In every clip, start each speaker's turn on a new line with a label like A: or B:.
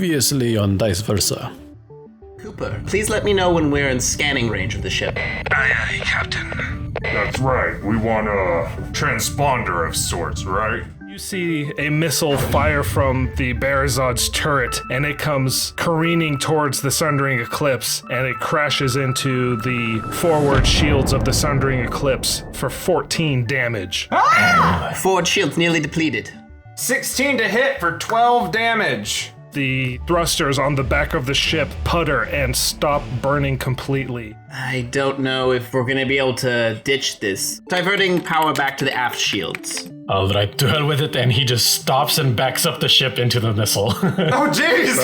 A: Previously on Dice Versa.
B: Cooper, please let me know when we're in scanning range of the ship.
C: Aye, aye, Captain.
D: That's right. We want a transponder of sorts, right?
E: You see a missile fire from the Bearzod's turret, and it comes careening towards the Sundering Eclipse, and it crashes into the forward shields of the Sundering Eclipse for 14 damage.
B: Forward shields nearly depleted.
F: 16 to hit for 12 damage.
E: The thrusters on the back of the ship putter and stop burning completely.
B: I don't know if we're gonna be able to ditch this. Diverting power back to the aft shields.
A: Alright, to hell with it, and he just stops and backs up the ship into the missile.
F: Oh, jeez!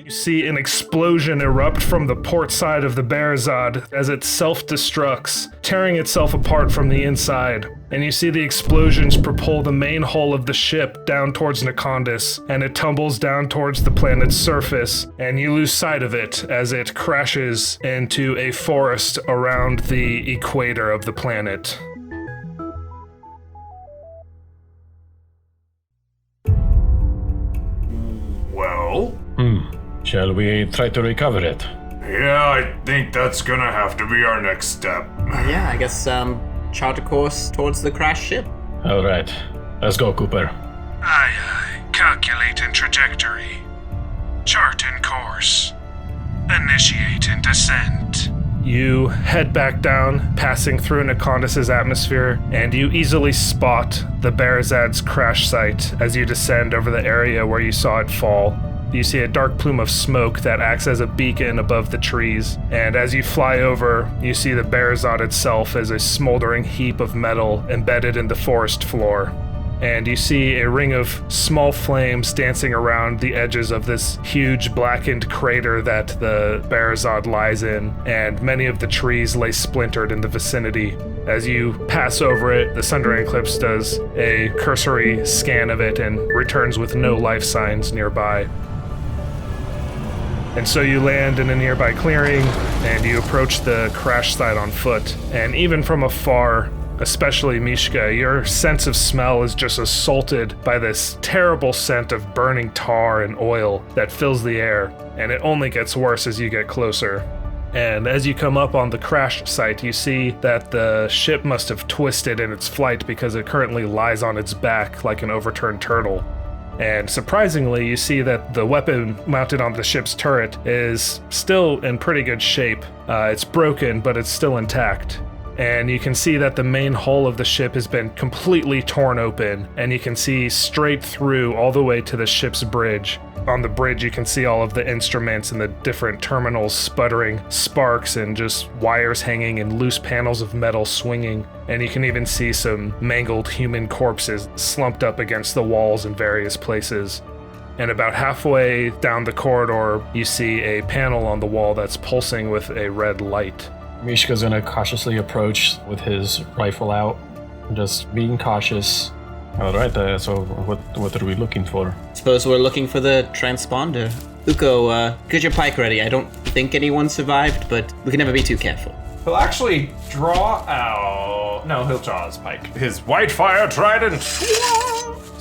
E: You see an explosion erupt from the port side of the Bearzod as it self-destructs, tearing itself apart from the inside. And you see the explosions propel the main hull of the ship down towards Nakondis, and it tumbles down towards the planet's surface, and you lose sight of it as it crashes into a forest around the equator of the planet.
D: Well?
A: Shall we try to recover it?
D: Yeah, I think that's gonna have to be our next step.
B: Yeah, I guess, chart a course towards the crashed ship.
A: Alright, let's go, Cooper.
C: Aye, aye, calculating trajectory. Charting course. Initiating descent.
E: You head back down, passing through Nakondis' atmosphere, and you easily spot the Bearzad's crash site as you descend over the area where you saw it fall. You see a dark plume of smoke that acts as a beacon above the trees, and as you fly over, you see the Bearzad itself as a smoldering heap of metal embedded in the forest floor. And you see a ring of small flames dancing around the edges of this huge blackened crater that the Bearzad lies in, and many of the trees lay splintered in the vicinity. As you pass over it, the Sundering Eclipse does a cursory scan of it and returns with no life signs nearby. And so you land in a nearby clearing, and you approach the crash site on foot, and even from afar, especially Mishka, your sense of smell is just assaulted by this terrible scent of burning tar and oil that fills the air, and it only gets worse as you get closer. And as you come up on the crash site, you see that the ship must have twisted in its flight because it currently lies on its back like an overturned turtle. And surprisingly, you see that the weapon mounted on the ship's turret is still in pretty good shape. It's broken, but it's still intact. And you can see that the main hull of the ship has been completely torn open, and you can see straight through all the way to the ship's bridge. On the bridge, you can see all of the instruments and the different terminals sputtering, sparks and just wires hanging and loose panels of metal swinging. And you can even see some mangled human corpses slumped up against the walls in various places. And about halfway down the corridor, you see a panel on the wall that's pulsing with a red light.
A: Mishka's gonna cautiously approach with his rifle out, just being cautious. Alright, so what are we looking for?
B: Suppose we're looking for the transponder. Ukko, get your pike ready. I don't think anyone survived, but we can never be too careful.
F: He'll actually draw out... No, he'll draw his pike. His whitefire trident.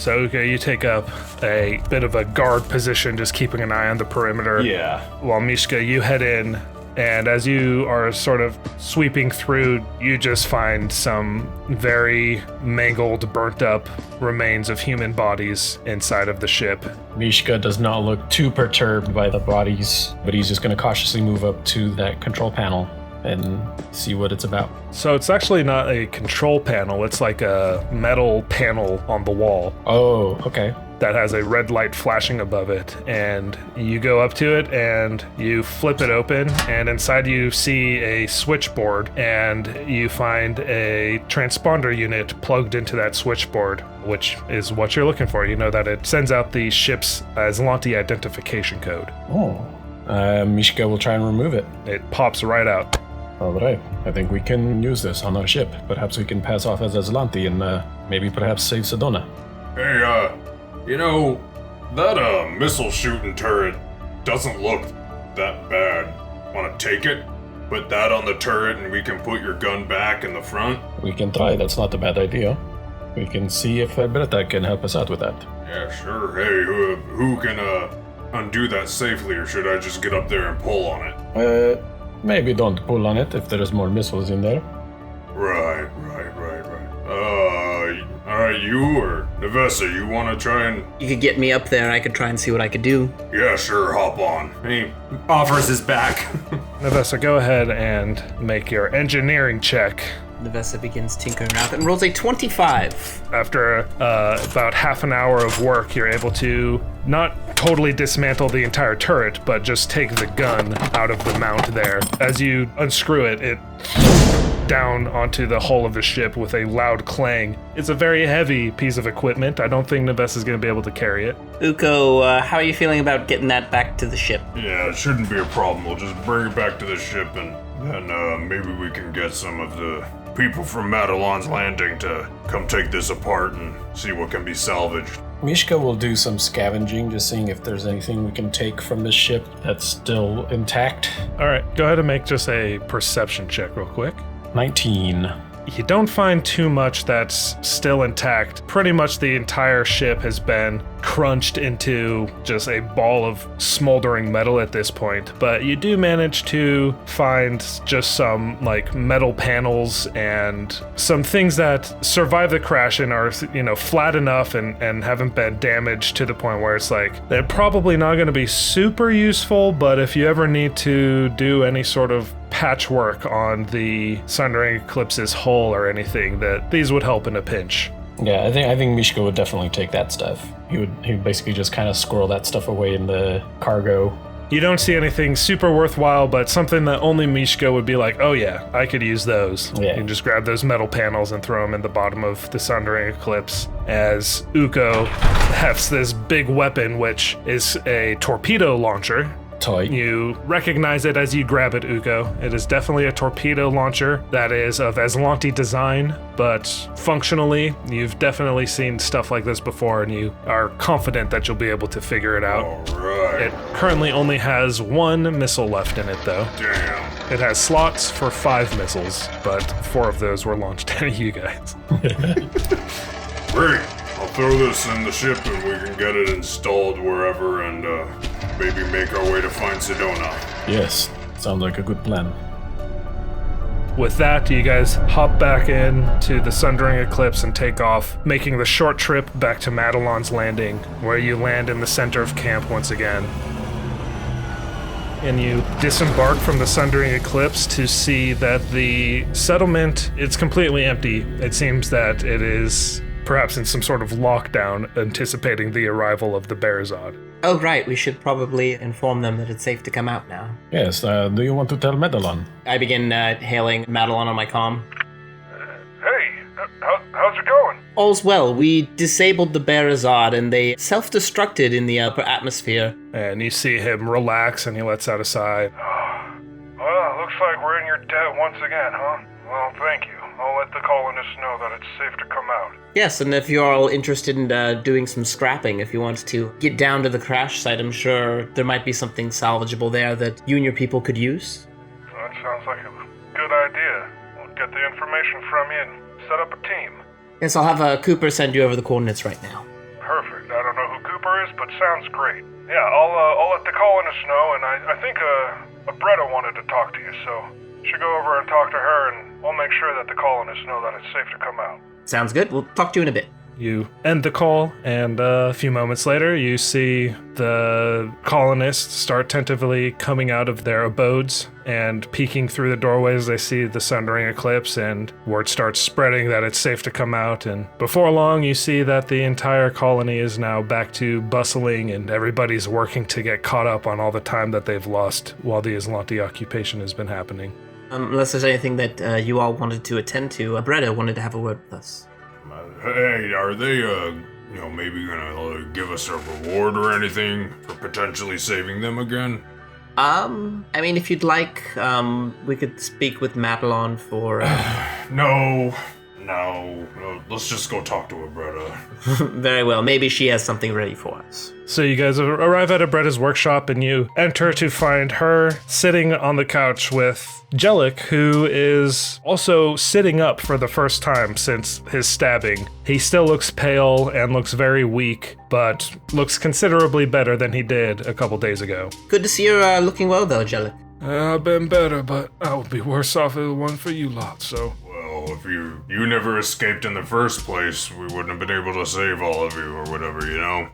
E: So, okay, you take up a bit of a guard position, just keeping an eye on the perimeter.
F: Yeah.
E: While Mishka, you head in, and as you are sort of sweeping through, you just find some very mangled, burnt up remains of human bodies inside of the ship.
A: Mishka does not look too perturbed by the bodies, but he's just gonna cautiously move up to that control panel and see what it's about.
E: So it's actually not a control panel, it's like a metal panel on the wall.
A: Oh, okay.
E: That has a red light flashing above it, and you go up to it and you flip it open, and inside you see a switchboard, and you find a transponder unit plugged into that switchboard, which is what you're looking for. You know that it sends out the ship's Azlanti identification code.
A: Oh. Mishka will try and remove it.
E: It pops right out.
A: Alright, I think we can use this on our ship. Perhaps we can pass off as Azlanti and maybe perhaps save Cedona.
D: Hey, you know, that missile shooting turret doesn't look that bad. Wanna take it? Put that on the turret and we can put your gun back in the front?
A: We can try, that's not a bad idea. We can see if Berta can help us out with that.
D: Yeah, sure. Hey, who can undo that safely, or should I just get up there and pull on it?
A: Maybe don't pull on it if there's more missiles in there.
D: Right. Alright, you or Nevessa, you wanna try and...
B: You could get me up there, I could try and see what I could do.
D: Yeah, sure, hop on.
F: And he offers his back.
E: Nevessa, go ahead and make your engineering check.
B: Nevessa begins tinkering around and rolls a 25.
E: After about half an hour of work, you're able to not totally dismantle the entire turret, but just take the gun out of the mount there. As you unscrew it, it down onto the hull of the ship with a loud clang. It's a very heavy piece of equipment. I don't think Nevessa is going to be able to carry it.
B: Ukko, how are you feeling about getting that back to the ship?
D: Yeah, it shouldn't be a problem. We'll just bring it back to the ship, and then maybe we can get some of the people from Madelon's Landing to come take this apart and see what can be salvaged.
A: Mishka will do some scavenging, just seeing if there's anything we can take from this ship that's still intact.
E: All right, go ahead and make just a perception check real quick.
A: 19.
E: You don't find too much that's still intact. Pretty much the entire ship has been crunched into just a ball of smoldering metal at this point, but you do manage to find just some like metal panels and some things that survive the crash and are, flat enough and haven't been damaged to the point where it's like they're probably not going to be super useful, but if you ever need to do any sort of patchwork on the Sundering Eclipse's hull or anything, that these would help in a pinch.
A: Yeah, I think Mishka would definitely take that stuff. He would basically just kind of squirrel that stuff away in the cargo.
E: You don't see anything super worthwhile, but something that only Mishka would be like, oh yeah, I could use those.
A: Yeah.
E: You can just grab those metal panels and throw them in the bottom of the Sundering Eclipse, as Ukko hefts this big weapon, which is a torpedo launcher.
A: Toy.
E: You recognize it as you grab it, Ukko. It is definitely a torpedo launcher that is of Azlanti design, but functionally, you've definitely seen stuff like this before, and you are confident that you'll be able to figure it out.
D: Alright.
E: It currently only has 1 missile left in it, though.
D: Damn.
E: It has slots for 5 missiles, but 4 of those were launched at you guys.
D: Great. I'll throw this in the ship and we can get it installed wherever and maybe make our way to find Cedona.
A: Yes, sounds like a good plan.
E: With that, you guys hop back in to the Sundering Eclipse and take off, making the short trip back to Madelon's Landing, where you land in the center of camp once again. And you disembark from the Sundering Eclipse to see that the settlement is completely empty. It seems that it is perhaps in some sort of lockdown, anticipating the arrival of the Bearzod.
B: Oh, right, we should probably inform them that it's safe to come out now.
A: Yes, do you want to tell Madelon?
B: I begin hailing Madelon on my comm.
G: Hey, how's it going?
B: All's well. We disabled the Bearzod and they self-destructed in the upper atmosphere.
E: And you see him relax and he lets out a sigh.
G: Well, looks like we're in your debt once again, huh? Well, thank you. I'll let the colonists know that it's safe to come out.
B: Yes, and if you're all interested in doing some scrapping, if you want to get down to the crash site, I'm sure there might be something salvageable there that you and your people could use.
G: That sounds like a good idea. We'll get the information from you and set up a team.
B: Yes, I'll have Cooper send you over the coordinates right now.
G: Perfect. I don't know who Cooper is, but sounds great. Yeah, I'll let the colonists know, and I think Bretta wanted to talk to you, so you should go over and talk to her, and I'll make sure that the colonists know that it's safe to come out.
B: Sounds good. We'll talk to you in a bit.
E: You end the call, and a few moments later, you see the colonists start tentatively coming out of their abodes and peeking through the doorways. They see the Sundering Eclipse, and word starts spreading that it's safe to come out. And before long, you see that the entire colony is now back to bustling, and everybody's working to get caught up on all the time that they've lost while the Azlanti occupation has been happening.
B: Unless there's anything that you all wanted to attend to, Bretta wanted to have a word with us.
D: Hey, are they, maybe gonna give us a reward or anything for potentially saving them again?
B: I mean, if you'd like, we could speak with Madelon for...
D: No, No, let's just go talk to Abretta.
B: Very well. Maybe she has something ready for us.
E: So you guys arrive at Abretta's workshop and you enter to find her sitting on the couch with Jellic, who is also sitting up for the first time since his stabbing. He still looks pale and looks very weak, but looks considerably better than he did a couple days ago.
B: Good to see you're looking well, though, Jellic.
H: I've been better, but I would be worse off if it weren't for you lot, so...
D: Well, if you never escaped in the first place, we wouldn't have been able to save all of you or whatever, you know?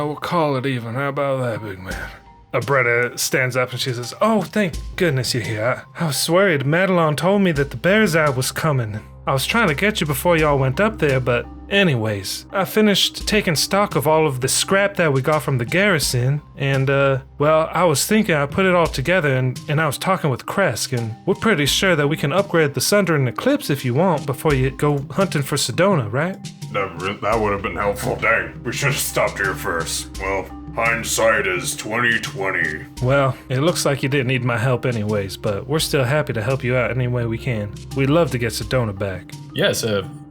H: We'll call it even. How about that, big man?
E: Abretta stands up and she says, "Oh, thank goodness you're here. I was worried. Madelon told me that the bear's eye was coming. I was trying to get you before y'all went up there, but anyways, I finished taking stock of all of the scrap that we got from the garrison, and, well, I was thinking I put it all together, and I was talking with Kresk, and we're pretty sure that we can upgrade the Sundering Eclipse if you want before you go hunting for Cedona, right?"
D: That would have been helpful. Dang, we should have stopped here first. Well, hindsight is 20/20.
E: Well, it looks like you didn't need my help anyways, but we're still happy to help you out any way we can. We'd love to get Cedona back.
A: Yes,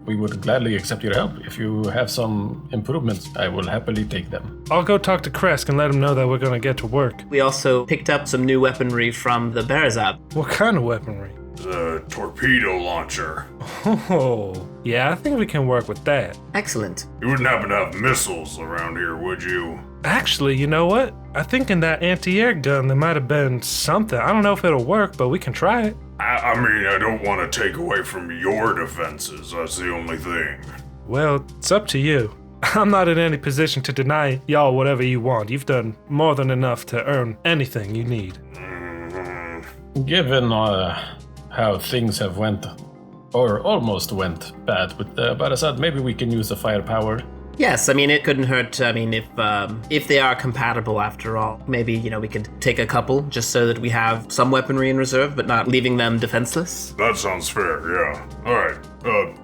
A: we would gladly accept your help. If you have some improvements, I will happily take them.
E: I'll go talk to Kresk and let him know that we're gonna get to work.
B: We also picked up some new weaponry from the Berzab.
E: What kind of weaponry?
D: The torpedo launcher.
E: Oh, yeah, I think we can work with that.
B: Excellent.
D: You wouldn't happen to have missiles around here, would you?
E: Actually, you know what? I think in that anti-air gun there might have been something. I don't know if it'll work, but we can try it.
D: I mean, I don't want to take away from your defenses. That's the only thing.
E: Well, it's up to you. I'm not in any position to deny y'all whatever you want. You've done more than enough to earn anything you need.
A: Given how things have went, or almost went bad with Barasat, maybe we can use the firepower.
B: Yes, I mean, it couldn't hurt. I mean, if they are compatible after all, maybe, we could take a couple just so that we have some weaponry in reserve, but not leaving them defenseless.
D: That sounds fair, yeah. Alright,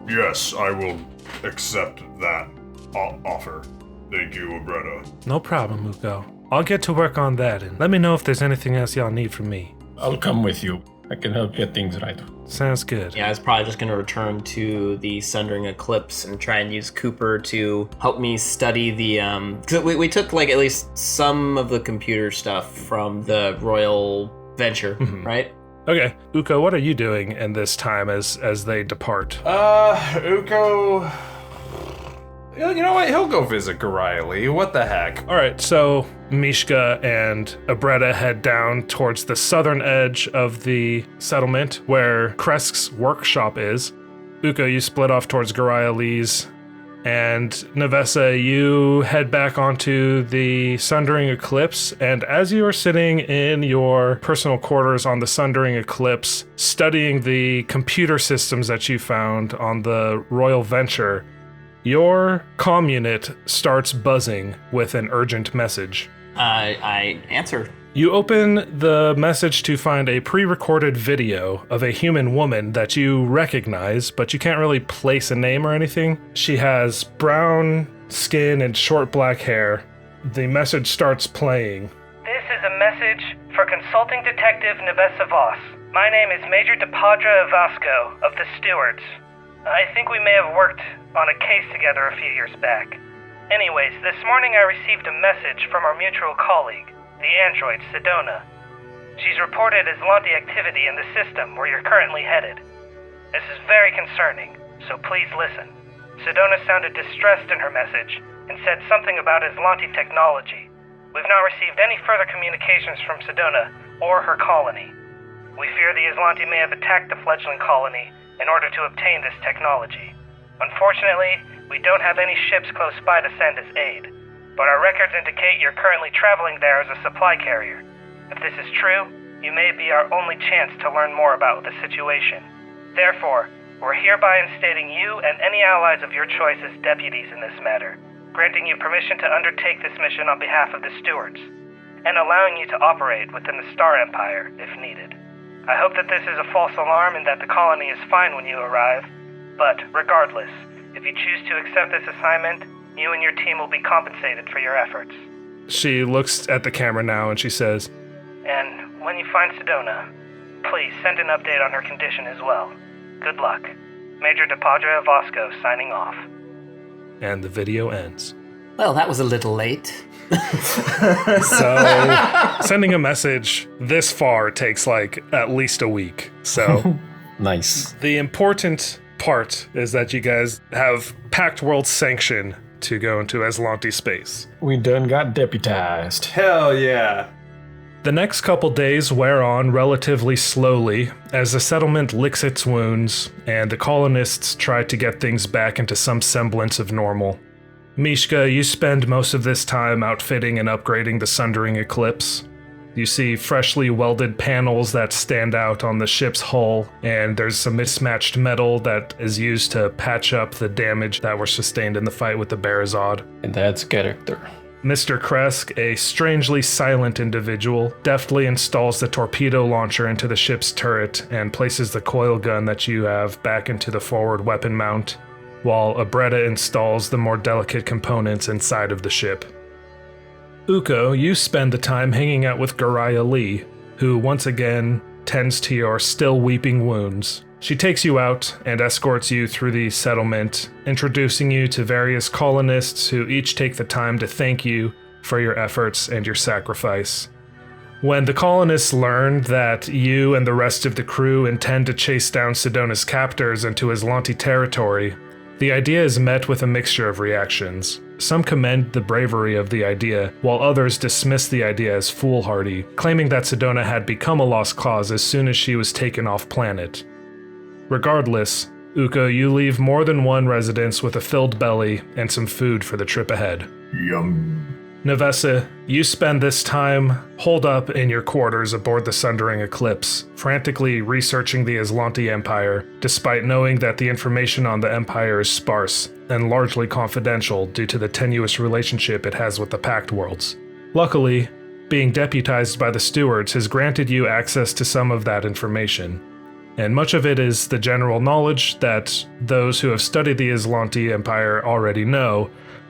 D: yes, I will accept that offer. Thank you, Abretta.
E: No problem, Ukko. I'll get to work on that, and let me know if there's anything else y'all need from me.
A: I'll come with you. I can help get things right.
E: Sounds good.
B: Yeah, I was probably just going to return to the Sundering Eclipse and try and use Cooper to help me study the... Cause we took, at least some of the computer stuff from the Royal Venture, right?
E: Okay, Ukko, what are you doing in this time as they depart?
F: Ukko... You know what? He'll go visit Gorialy. What the heck?
E: All right, so Mishka and Abretta head down towards the southern edge of the settlement where Kresk's workshop is. Ukko, you split off towards Gorialy's, and Nevessa, you head back onto the Sundering Eclipse, and as you are sitting in your personal quarters on the Sundering Eclipse, studying the computer systems that you found on the Royal Venture, your comm unit starts buzzing with an urgent message.
B: I answer.
E: You open the message to find a pre-recorded video of a human woman that you recognize, but you can't really place a name or anything. She has brown skin and short black hair. The message starts playing.
I: This is a message for Consulting Detective Nevessa Voss. My name is Major DePadra Vasco of the Stewards. I think we may have worked on a case together a few years back. Anyways, this morning I received a message from our mutual colleague, the android Cedona. She's reported Azlanti activity in the system where you're currently headed. This is very concerning, so please listen. Cedona sounded distressed in her message and said something about Azlanti technology. We've not received any further communications from Cedona or her colony. We fear the Azlanti may have attacked the fledgling colony in order to obtain this technology. Unfortunately, we don't have any ships close by to send as aid, but our records indicate you're currently traveling there as a supply carrier. If this is true, you may be our only chance to learn more about the situation. Therefore, we're hereby instating you and any allies of your choice as deputies in this matter, granting you permission to undertake this mission on behalf of the Stewards, and allowing you to operate within the Star Empire if needed. I hope that this is a false alarm and that the colony is fine when you arrive, but regardless, if you choose to accept this assignment, you and your team will be compensated for your efforts.
E: She looks at the camera now and she says,
I: And when you find Cedona, please send an update on her condition as well. Good luck. Major DePadre of Osco signing off.
E: And the video ends.
B: Well, that was a little late.
E: So, sending a message this far takes like at least a week. So,
A: Nice.
E: the important part is that you guys have Pact World sanction to go into Azlanti space.
A: We done got deputized.
F: Hell yeah.
E: The next couple days wear on relatively slowly as the settlement licks its wounds and the colonists try to get things back into some semblance of normal. Mishka, you spend most of this time outfitting and upgrading the Sundering Eclipse. You see freshly welded panels that stand out on the ship's hull, and there's some mismatched metal that is used to patch up the damage that were sustained in the fight with the Barazod.
A: And that's character.
E: Mr. Kresk, a strangely silent individual, deftly installs the torpedo launcher into the ship's turret and places the coil gun that you have back into the forward weapon mount, while Abretta installs the more delicate components inside of the ship. Ukko, you spend the time hanging out with Garaya Lee, who once again tends to your still weeping wounds. She takes you out and escorts you through the settlement, introducing you to various colonists who each take the time to thank you for your efforts and your sacrifice. When the colonists learn that you and the rest of the crew intend to chase down Cedona's captors into Azlanti territory, the idea is met with a mixture of reactions. Some commend the bravery of the idea, while others dismiss the idea as foolhardy, claiming that Cedona had become a lost cause as soon as she was taken off planet. Regardless, Ukko, you leave more than one residence with a filled belly and some food for the trip ahead.
D: Yum.
E: Nevessa, you spend this time holed up in your quarters aboard the Sundering Eclipse, frantically researching the Azlanti Empire, despite knowing that the information on the Empire is sparse and largely confidential due to the tenuous relationship it has with the Pact Worlds. Luckily, being deputized by the stewards has granted you access to some of that information, and much of it is the general knowledge that those who have studied the Azlanti Empire already know,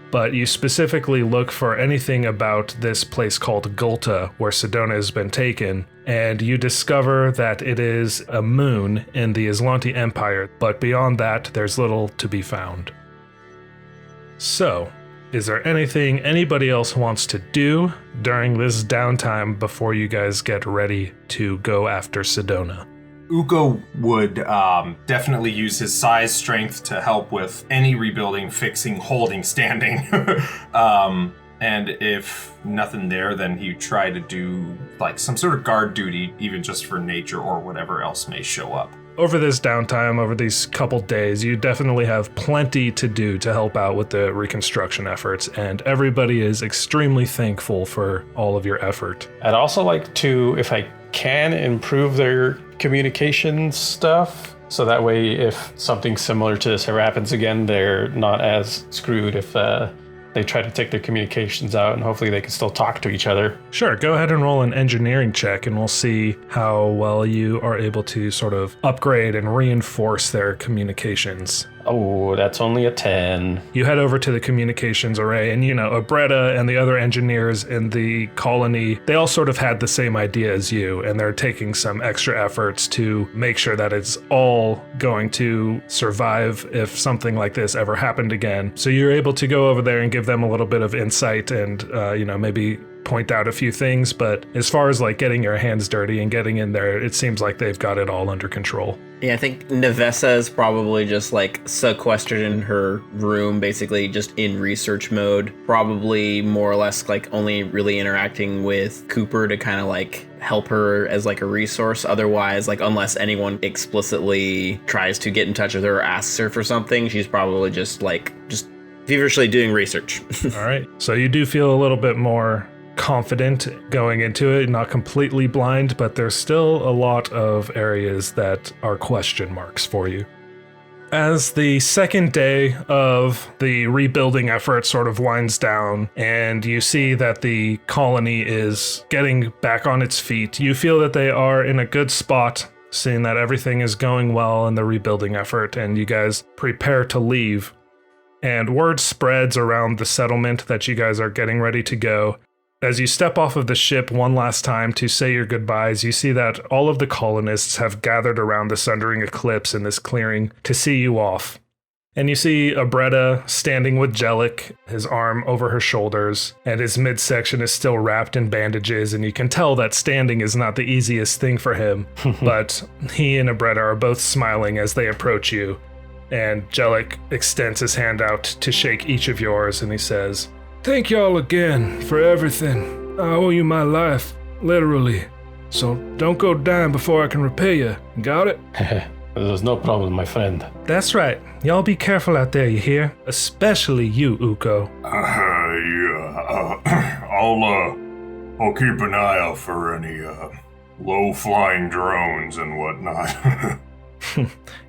E: but you specifically look for anything about this place called Gulta, where Cedona has been taken, and you discover that it is a moon in the Azlanti Empire, but beyond that, there's little to be found. So, is there anything anybody else wants to do during this downtime before you guys get ready to go after Cedona?
F: Ukko would definitely use his size strength to help with any rebuilding, fixing, holding, standing. And if nothing there, then he'd try to do like some sort of guard duty, even just for nature or whatever else may show up.
E: Over this downtime, over these couple days, you definitely have plenty to do to help out with the reconstruction efforts, and everybody is extremely thankful for all of your effort.
A: I'd also like to, if I can, improve their communication stuff, so that way if something similar to this ever happens again, they're not as screwed if they try to take their communications out, and hopefully they can still talk to each other.
E: Sure, go ahead and roll an engineering check and we'll see how well you are able to sort of upgrade and reinforce their communications.
A: Oh, that's only a 10.
E: You head over to the communications array, and Abretta and the other engineers in the colony, they all sort of had the same idea as you, and they're taking some extra efforts to make sure that it's all going to survive if something like this ever happened again. So you're able to go over there and give them a little bit of insight and, maybe point out a few things, but as far as like getting your hands dirty and getting in there, it seems like they've got it all under control.
B: Yeah, I think Nevessa is probably just like sequestered in her room, basically just in research mode, probably more or less like only really interacting with Cooper to kind of like help her as like a resource. Otherwise, like unless anyone explicitly tries to get in touch with her or asks her for something, she's probably just feverishly doing research.
E: All right. So you do feel a little bit more confident going into it, not completely blind, but there's still a lot of areas that are question marks for you. As the second day of the rebuilding effort sort of winds down and you see that the colony is getting back on its feet, you feel that they are in a good spot, seeing that everything is going well in the rebuilding effort, and you guys prepare to leave. And word spreads around the settlement that you guys are getting ready to go. As you step off of the ship one last time to say your goodbyes, you see that all of the colonists have gathered around the sundering eclipse in this clearing to see you off. And you see Abretta standing with Jellic, his arm over her shoulders, and his midsection is still wrapped in bandages, and you can tell that standing is not the easiest thing for him, but he and Abretta are both smiling as they approach you. And Jellic extends his hand out to shake each of yours, and he says,
H: Thank y'all again for everything. I owe you my life, literally. So don't go dying before I can repay you. Got it?
A: There's no problem, my friend.
E: That's right. Y'all be careful out there, you hear? Especially you, Ukko.
D: I'll keep an eye out for any, low-flying drones and whatnot.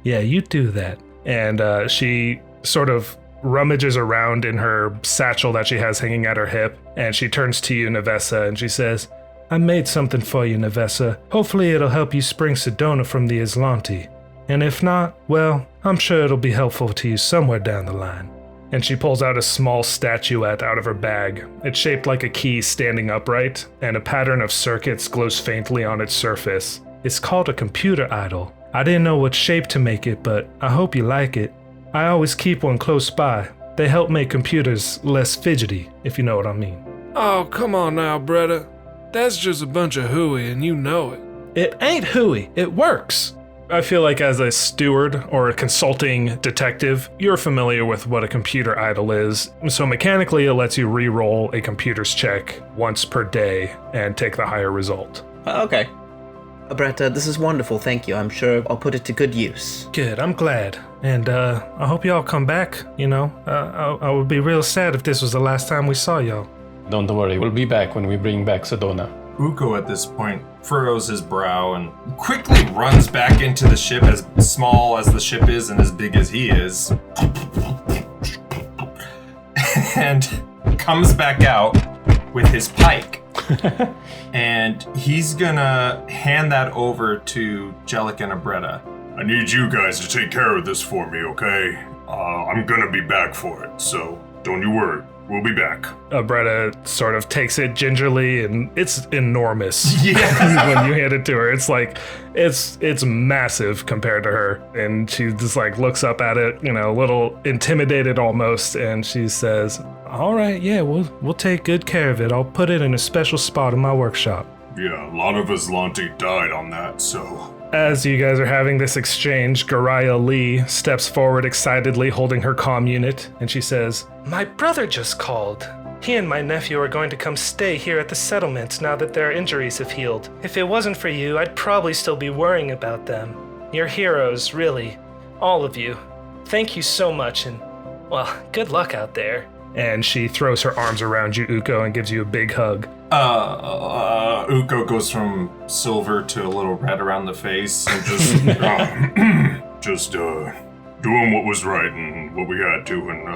E: Yeah, you do that. And she sort of rummages around in her satchel that she has hanging at her hip, and she turns to you, Nevessa, and she says, I made something for you, Nevessa. Hopefully it'll help you spring Cedona from the Azlanti. And if not, well, I'm sure it'll be helpful to you somewhere down the line. And she pulls out a small statuette out of her bag. It's shaped like a key standing upright, and a pattern of circuits glows faintly on its surface. It's called a computer idol. I didn't know what shape to make it, but I hope you like it. I always keep one close by. They help make computers less fidgety, if you know what I mean.
H: Oh, come on now, Bretta. That's just a bunch of hooey and you know it.
E: It ain't hooey, it works. I feel like as a steward or a consulting detective, you're familiar with what a computer idol is. So mechanically, it lets you re-roll a computer's check once per day and take the higher result.
B: Okay. Abretta, this is wonderful, thank you. I'm sure I'll put it to good use.
E: Good, I'm glad. And I hope y'all come back, you know. I would be real sad if this was the last time we saw y'all.
A: Don't worry, we'll be back when we bring back Cedona.
F: Ukko at this point furrows his brow and quickly runs back into the ship, as small as the ship is and as big as he is, and comes back out with his pike. And he's gonna hand that over to Jellic and Abretta.
D: I need you guys to take care of this for me, okay? I'm gonna be back for it, so don't you worry. We'll be back.
E: Abretta sort of takes it gingerly, and it's enormous.
F: Yeah.
E: When you hand it to her, it's like, it's massive compared to her. And she just like looks up at it, you know, a little intimidated almost, and she says, all right, yeah, we'll take good care of it. I'll put it in a special spot in my workshop.
D: Yeah, a lot of Azlanti died on that, so...
E: As you guys are having this exchange, Garaya Lee steps forward excitedly holding her comm unit, and she says, My brother just called. He and my nephew are going to come stay here at the settlement now that their injuries have healed. If it wasn't for you, I'd probably still be worrying about them. You're heroes, really. All of you. Thank you so much, and, well, good luck out there. And she throws her arms around you, Ukko, and gives you a big hug.
F: Ukko goes from silver to a little red around the face and
D: just doing what was right and what we had to, and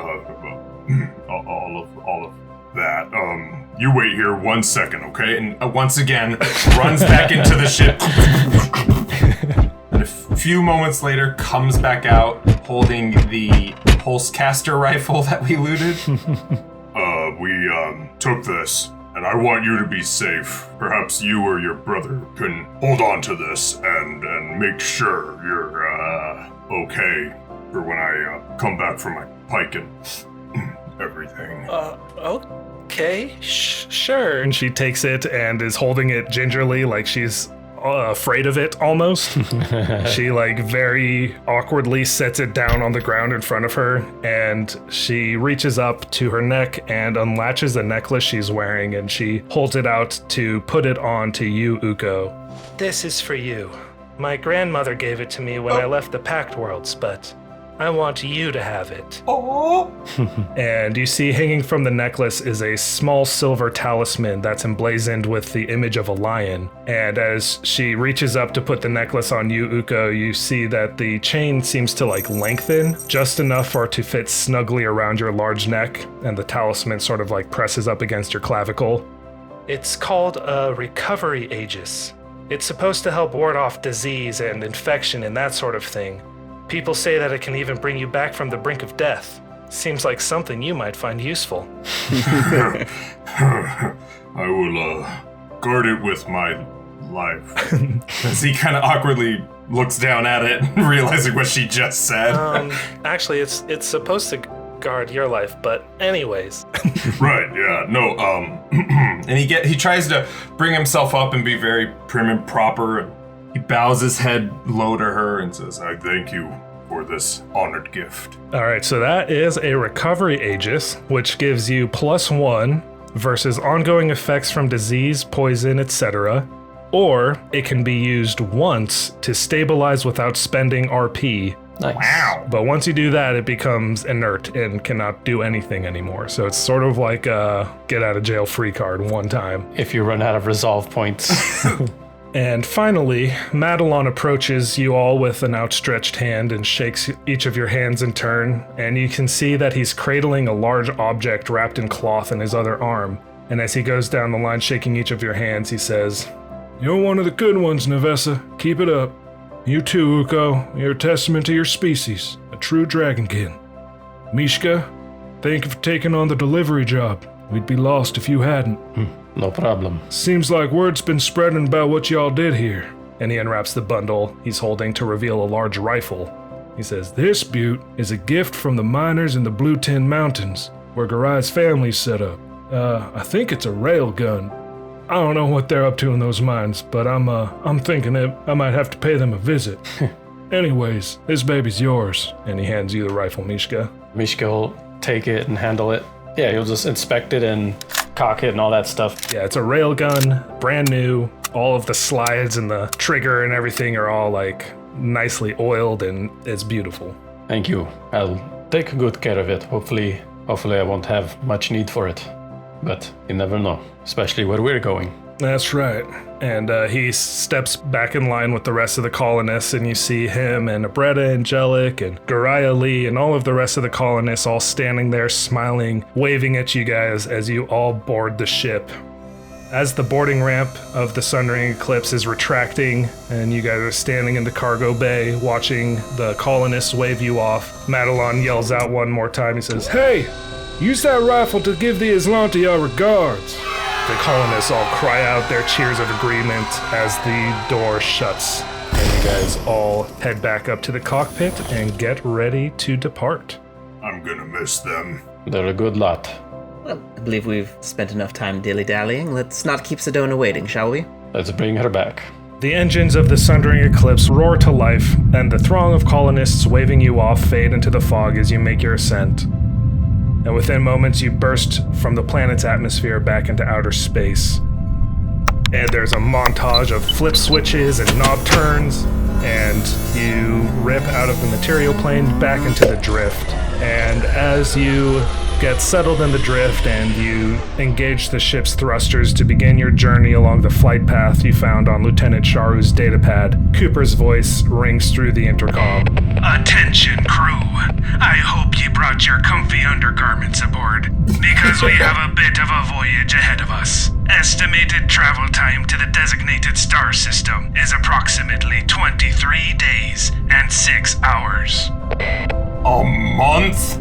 D: all of that. You wait here 1 second, okay?
F: and once again runs back into the ship. And a few moments later comes back out holding the pulsecaster rifle that we looted.
D: We took this, and I want you to be safe. Perhaps you or your brother can hold on to this and make sure you're okay for when I come back from my pike and everything.
E: Okay, sure. And she takes it and is holding it gingerly like she's afraid of it almost. She like very awkwardly sets it down on the ground in front of her, and she reaches up to her neck and unlatches the necklace she's wearing, and she holds it out to put it on to you, Ukko. This is for you. My grandmother gave it to me when I left the Pact Worlds, but I want you to have it.
F: Oh!
E: And you see hanging from the necklace is a small silver talisman that's emblazoned with the image of a lion. And as she reaches up to put the necklace on you, Ukko, you see that the chain seems to like lengthen just enough for it to fit snugly around your large neck, and the talisman sort of like presses up against your clavicle. It's called a recovery aegis. It's supposed to help ward off disease and infection and that sort of thing. People say that it can even bring you back from the brink of death. Seems like something you might find useful.
D: I will, guard it with my life.
F: As he kind of awkwardly looks down at it, realizing what she just said.
E: Actually, it's supposed to guard your life, but anyways.
D: Right, yeah, no,
F: And he tries to bring himself up and be very prim and proper. He bows his head low to her and says,
D: I thank you for this honored gift.
E: All right, so that is a recovery Aegis, which gives you +1 versus ongoing effects from disease, poison, etc. Or it can be used once to stabilize without spending RP.
A: Nice.
F: wow.
E: But once you do that, it becomes inert and cannot do anything anymore. So it's sort of like a get out of jail free card one time.
A: If you run out of resolve points.
E: And finally, Madelon approaches you all with an outstretched hand and shakes each of your hands in turn, and you can see that he's cradling a large object wrapped in cloth in his other arm. And as he goes down the line shaking each of your hands, he says,
H: You're one of the good ones, Nevessa. Keep it up. You too, Ukko. You're a testament to your species, a true dragonkin. Mishka, thank you for taking on the delivery job. We'd be lost if you hadn't.
A: No problem.
H: Seems like word's been spreading about what y'all did here.
E: and he unwraps the bundle he's holding to reveal a large rifle.
H: He says, This butte is a gift from the miners in the Blue Tin Mountains, where Garai's family's set up. I think it's a rail gun. I don't know what they're up to in those mines, but I'm thinking that I might have to pay them a visit. Anyways, this baby's yours.
E: And he hands you the rifle, Mishka.
A: Mishka will take it and handle it. Yeah, he'll just inspect it and cock it and all that stuff.
E: Yeah, it's a rail gun, brand new. All of the slides and the trigger and everything are all like nicely oiled, and it's beautiful.
A: Thank you. I'll take good care of it. Hopefully I won't have much need for it. But you never know, especially where we're going.
E: That's right. And he steps back in line with the rest of the colonists, and you see him and Abretta Angelic and Garaya Lee and all of the rest of the colonists all standing there smiling, waving at you guys as you all board the ship. As the boarding ramp of the Sundering Eclipse is retracting and you guys are standing in the cargo bay watching the colonists wave you off, Madelon yells out one more time. He says,
H: Hey! Use that rifle to give the Azlanti our regards.
E: The colonists all cry out their cheers of agreement as the door shuts. And you guys all head back up to the cockpit and get ready to depart.
D: I'm gonna miss them.
A: They're a good lot.
B: Well, I believe we've spent enough time dilly-dallying. Let's not keep Cedona waiting, shall we?
A: Let's bring her back.
E: The engines of the Sundering Eclipse roar to life, and the throng of colonists waving you off fade into the fog as you make your ascent. And within moments, you burst from the planet's atmosphere back into outer space. And there's a montage of flip switches and knob turns, and you rip out of the material plane back into the drift. And as you get settled in the drift and you engage the ship's thrusters to begin your journey along the flight path you found on Lieutenant Sharu's datapad, Cooper's voice rings through the intercom.
C: Attention, crew. I hope you brought your comfy undergarments aboard, because we have a bit of a voyage ahead of us. Estimated travel time to the designated star system is approximately 23 days and 6 hours.
F: A month?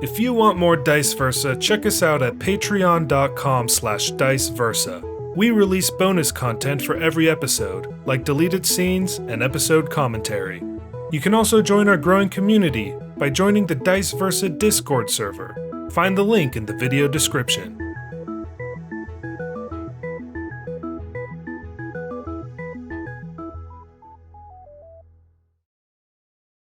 E: If you want more Dice Versa, check us out at patreon.com/diceversa. We release bonus content for every episode, like deleted scenes and episode commentary. You can also join our growing community by joining the Dice Versa Discord server. Find the link in the video description.